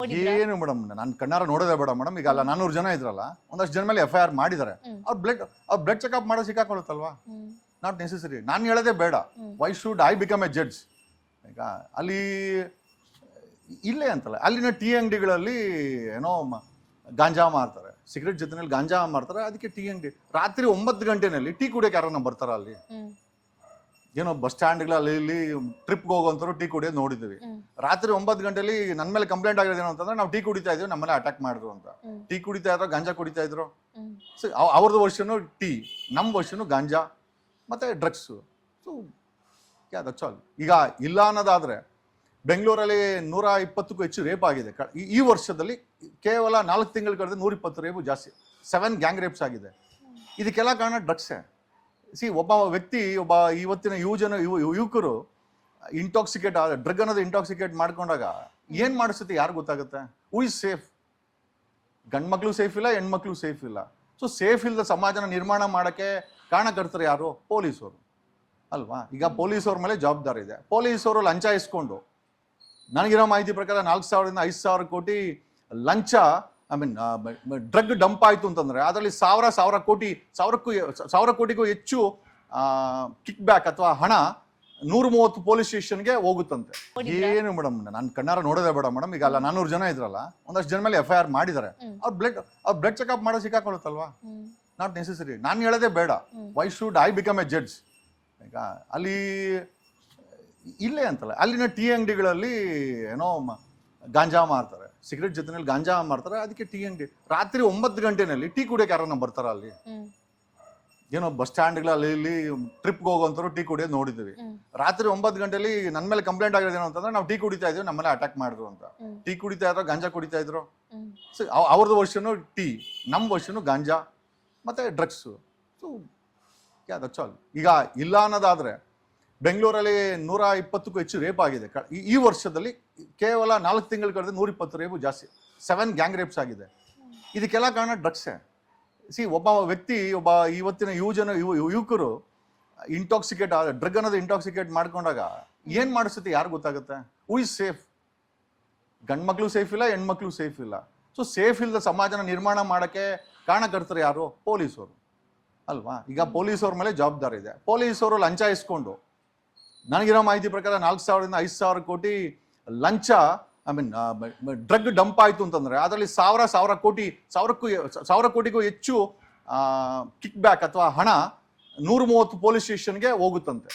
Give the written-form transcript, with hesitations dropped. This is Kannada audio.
ಏನು ಮೇಡಮ್ ನಾನು ಕಣ್ಣಾರ ನೋಡೋದೇ ಬೇಡ ಮೇಡಮ್. ಈಗ ಅಲ್ಲ 400 ಜನ ಇದ್ರಲ್ಲ, ಒಂದಷ್ಟು ಜನ ಮೇಲೆ FIR ಮಾಡಿದ್ದಾರೆ. ಅವ್ರ ಬ್ಲಡ್ ಚೆಕಪ್ ಮಾಡೋ ಸಿಕ್ಕಾಕೊಳ್ಳುತ್ತಲ್ವಾ? Not necessary. ನಾನು ಹೇಳೋದೇ ಬೇಡ. Why should I become A judge? ಈಗ ಅಲ್ಲಿ ಇಲ್ಲೇ ಅಂತಲ್ಲ, ಅಲ್ಲಿನ ಟೀ ಅಂಗಡಿಗಳಲ್ಲಿ ಏನೋ ಗಾಂಜಾ ಮಾರ್ತಾರೆ, ಸಿಗರೇಟ್ ಜೊತೆನಲ್ಲಿ ಗಾಂಜಾ ಮಾರ್ತಾರೆ. ಅದಕ್ಕೆ ಟೀ ಅಂಗಡಿ ರಾತ್ರಿ 9 ಗಂಟೆನಲ್ಲಿ ಟೀ ಕುಡಿಯೋಕೆ ಯಾರನ್ನ ಬರ್ತಾರ? ಅಲ್ಲಿ ಏನೋ ಬಸ್ ಸ್ಟ್ಯಾಂಡ್ಗಳಲ್ಲಿ ಇಲ್ಲಿ ಟ್ರಿಪ್ಗೆ ಹೋಗೋಂಥವ್ರು ಟೀ ಕುಡಿಯೋದು ನೋಡಿದ್ವಿ. ರಾತ್ರಿ 9 ಗಂಟೆಲಿ ನನ್ನ ಮೇಲೆ ಕಂಪ್ಲೇಂಟ್ ಆಗಿರೋದು ಏನು ಅಂತಂದ್ರೆ, ನಾವು ಟೀ ಕುಡಿತಾ ಇದ್ವಿ, ನಮ್ಮನೆ ಅಟ್ಯಾಕ್ ಮಾಡಿದ್ರು ಅಂತ. ಟೀ ಕುಡಿತಾ ಇದ್ರು, ಗಾಂಜಾ ಕುಡಿತಾ ಇದ್ರು. ಅವ್ರದ್ದು ವರ್ಷನು ಟೀ, ನಮ್ಮ ವರ್ಷನು ಗಾಂಜಾ ಮತ್ತೆ ಡ್ರಗ್ಸು. So that's all. ಈಗ ಇಲ್ಲ ಅನ್ನೋದಾದ್ರೆ ಬೆಂಗಳೂರಲ್ಲಿ 120ಕ್ಕೂ ಹೆಚ್ಚು ರೇಪ್ ಆಗಿದೆ ಈ ವರ್ಷದಲ್ಲಿ. ಕೇವಲ 4 ತಿಂಗಳ ಕಳೆದ 120 ರೇಪು ಜಾಸ್ತಿ, 7 ಗ್ಯಾಂಗ್ ರೇಪ್ಸ್ ಆಗಿದೆ. ಇದಕ್ಕೆಲ್ಲ ಕಾರಣ ಡ್ರಗ್ಸೇ. ಒಬ್ಬ ವ್ಯಕ್ತಿ, ಒಬ್ಬ ಇವತ್ತಿನ ಯುವಕರು ಇಂಟಾಕ್ಸಿಕೇಟ್ ಡ್ರಗ್ ಅನ್ನೋದು ಇಂಟಾಕ್ಸಿಕೇಟ್ ಮಾಡ್ಕೊಂಡಾಗ ಏನ್ ಮಾಡಿಸುತ್ತೆ ಯಾರು ಗೊತ್ತಾಗುತ್ತೆ? Who is safe? ಗಂಡು ಮಕ್ಳು ಸೇಫ್ ಇಲ್ಲ, ಹೆಣ್ಮಕ್ಳು ಸೇಫ್ ಇಲ್ಲ. ಸೊ ಸೇಫ್ ಇಲ್ಲದ ಸಮಾಜನ ನಿರ್ಮಾಣ ಮಾಡಕ್ಕೆ ಕಾರಣಕರ್ತರು ಯಾರು? ಪೊಲೀಸರು ಅಲ್ವಾ? ಈಗ ಪೊಲೀಸವ್ರ ಮೇಲೆ ಜವಾಬ್ದಾರಿ ಇದೆ. ಪೊಲೀಸವರು ಲಂಚ ಇಸ್ಕೊಂಡು, ನನಗಿರೋ ಮಾಹಿತಿ ಪ್ರಕಾರ 4,000 ರಿಂದ 5,000 ಕೋಟಿ ಲಂಚ, ಡ್ರಗ್ ಡಂಪ್ ಆಯ್ತು ಅಂತಂದ್ರೆ ಅದರಲ್ಲಿ 1,000 ಕೋಟಿಗೂ ಹೆಚ್ಚು ಕಿಕ್ ಬ್ಯಾಕ್ ಅಥವಾ ಹಣ 130 ಪೊಲೀಸ್ ಸ್ಟೇಷನ್ಗೆ ಹೋಗುತ್ತಂತೆ. ಏನು ಮೇಡಮ್ ನಾನು ಕಣ್ಣಾರ ನೋಡೋದೇ ಬೇಡ ಮೇಡಮ್. ಈಗ ಅಲ್ಲ 400 ಜನ ಇದ್ರಲ್ಲ, ಒಂದಷ್ಟು ಜನ ಮೇಲೆ FIR ಮಾಡಿದ್ದಾರೆ. ಅವ್ರ ಬ್ಲಡ್ ಚೆಕಪ್ ಮಾಡೋ ಸಿಕ್ಕಾಕೊಳ್ಳುತ್ತಲ್ವಾ? Not necessary. ನಾನು ಹೇಳೋದೇ ಬೇಡ. Why should I become A judge? ಈಗ ಅಲ್ಲಿ ಇಲ್ಲೇ ಅಂತಲ್ಲ, ಅಲ್ಲಿನ ಟೀ ಅಂಗಡಿಗಳಲ್ಲಿ ಏನೋ ಗಾಂಜಾ ಮಾರ್ತಾರೆ, ಸಿಗರೇಟ್ ಜೊತೆನಲ್ಲಿ ಗಾಂಜಾ ಮಾರ್ತಾರೆ. ಅದಕ್ಕೆ ಟೀ ಅಂಗಡಿ ರಾತ್ರಿ 9 ಗಂಟೆನಲ್ಲಿ ಟೀ ಕುಡಿಯೋಕೆ ಯಾರನ್ನ ಬರ್ತಾರ? ಅಲ್ಲಿ ಏನೋ ಬಸ್ ಸ್ಟ್ಯಾಂಡ್ಗಳಲ್ಲಿ ಇಲ್ಲಿ ಟ್ರಿಪ್ಗೆ ಹೋಗೋಂಥವ್ರು ಟೀ ಕುಡಿಯೋದು ನೋಡಿದ್ವಿ. ರಾತ್ರಿ 9 ಗಂಟೆಲಿ ನನ್ನ ಮೇಲೆ ಕಂಪ್ಲೇಂಟ್ ಆಗಿರೋದು ಏನು ಅಂತಂದ್ರೆ, ನಾವು ಟೀ ಕುಡಿತಾ ಇದ್ವಿ, ನಮ್ಮನೆ ಅಟ್ಯಾಕ್ ಮಾಡಿದ್ರು ಅಂತ. ಟೀ ಕುಡಿತಾ ಇದ್ರು, ಗಾಂಜಾ ಕುಡಿತಾ ಇದ್ರು. ಅವ್ರದ್ದು ವರ್ಷನು ಟೀ, ನಮ್ಮ ವರ್ಷನು ಗಾಂಜಾ ಮತ್ತೆ ಡ್ರಗ್ಸು. So that's all. ಈಗ ಇಲ್ಲ ಅನ್ನೋದಾದ್ರೆ ಬೆಂಗಳೂರಲ್ಲಿ 120ಕ್ಕೂ ಹೆಚ್ಚು ರೇಪ್ ಆಗಿದೆ ಈ ವರ್ಷದಲ್ಲಿ. ಕೇವಲ 4 ತಿಂಗಳ ಕಳೆದ 120 ರೇಪು ಜಾಸ್ತಿ, 7 ಗ್ಯಾಂಗ್ ರೇಪ್ಸ್ ಆಗಿದೆ. ಇದಕ್ಕೆಲ್ಲ ಕಾರಣ ಡ್ರಗ್ಸೇ. ಒಬ್ಬ ವ್ಯಕ್ತಿ, ಒಬ್ಬ ಇವತ್ತಿನ ಯುವಕರು ಇಂಟಾಕ್ಸಿಕೇಟ್ ಡ್ರಗ್ ಅನ್ನೋದು ಇಂಟಾಕ್ಸಿಕೇಟ್ ಮಾಡ್ಕೊಂಡಾಗ ಏನ್ ಮಾಡಿಸುತ್ತೆ ಯಾರು ಗೊತ್ತಾಗುತ್ತೆ? Who is safe? ಗಂಡು ಮಕ್ಳು ಸೇಫ್ ಇಲ್ಲ, ಹೆಣ್ಮಕ್ಳು ಸೇಫ್ ಇಲ್ಲ. ಸೊ ಸೇಫ್ ಇಲ್ಲದ ಸಮಾಜನ ನಿರ್ಮಾಣ ಮಾಡಕ್ಕೆ ಕಾರಣಕರ್ತರು ಯಾರು? ಪೊಲೀಸರು ಅಲ್ವಾ? ಈಗ ಪೊಲೀಸವ್ರ ಮೇಲೆ ಜವಾಬ್ದಾರಿ ಇದೆ. ಪೊಲೀಸವರು ಲಂಚ ಇಸ್ಕೊಂಡು, ನನಗಿರೋ ಮಾಹಿತಿ ಪ್ರಕಾರ 4,000 ರಿಂದ 5,000 ಕೋಟಿ ಲಂಚ, ಡ್ರಗ್ ಡಂಪ್ ಆಯ್ತು ಅಂತಂದ್ರೆ ಅದರಲ್ಲಿ 1,000 ಕೋಟಿಗೂ ಹೆಚ್ಚು ಕಿಕ್ ಬ್ಯಾಕ್ ಅಥವಾ ಹಣ 130 ಪೊಲೀಸ್ ಸ್ಟೇಷನ್ಗೆ ಹೋಗುತ್ತಂತೆ.